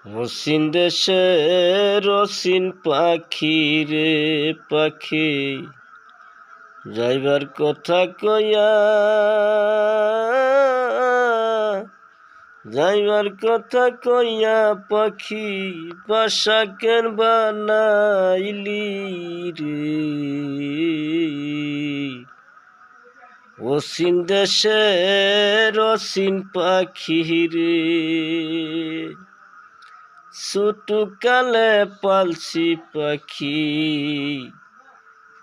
হসিন দেশে রসিন পাখি রে পাখি, যাইবার কথা কইয়া যাইবার কথা কইয়া পাখি বাসা কেন বানাইলি রে। হসিন দেশে রসিন পাখি রে, ছোটু কালে পালছি পাখি,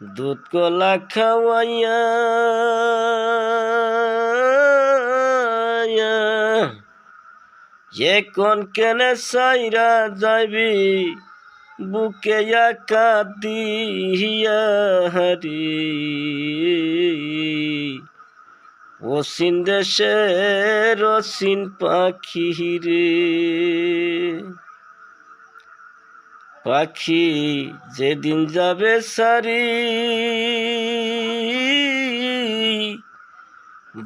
দুধ কলা খাওয়াইয়া এখন কেনে সাইরা যাবি বুকে একা দিয়া রে। অসীন দেশে রসিন পাখি রে, পাখি যেদিন যাবে সারি,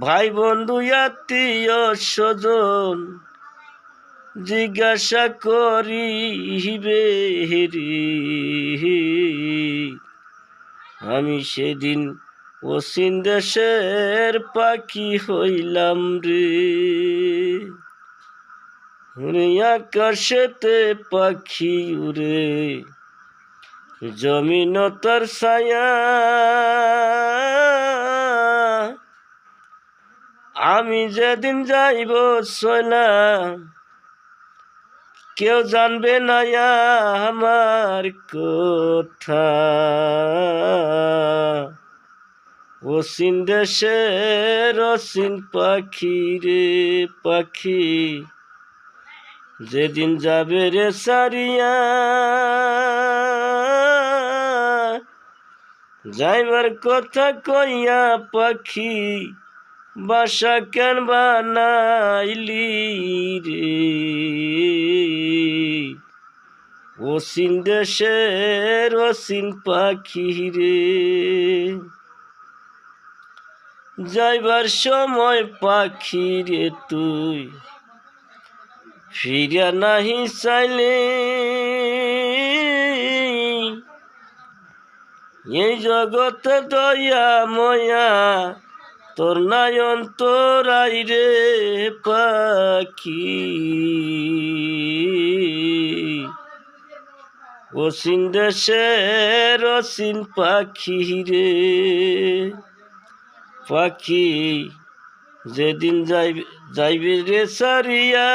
ভাই বন্ধু আত্মীয় স্বজন জিজ্ঞাসা করিবে রে। আমি সেদিন অসীন দেশের পাখি হইলাম রে। আকাশেতে পাখি উড়ে, জমিন তার ছায়া, আমি যেদিন যাইব সয়লা কেউ জানবে না আমার কথা। অসীন দেশে রসিন পাখি রে পাখি, যেদিন যাবে রে সারিয়া, যাইবার কথা কইয়া পাখি বাসা কেন বানাইলি রে। অসীন দেশে রসিন পাখি রে, যাইবার সময় পাখি রে তুই ফিরিয়া নাহি চাইলে, এই জগতে দয়া ময়া তোর নয়ন তোরাই রে পাখি। অসীন দেশে রসিন পাখি রে, পাখি যেদিন যাইবে রে সারিয়া।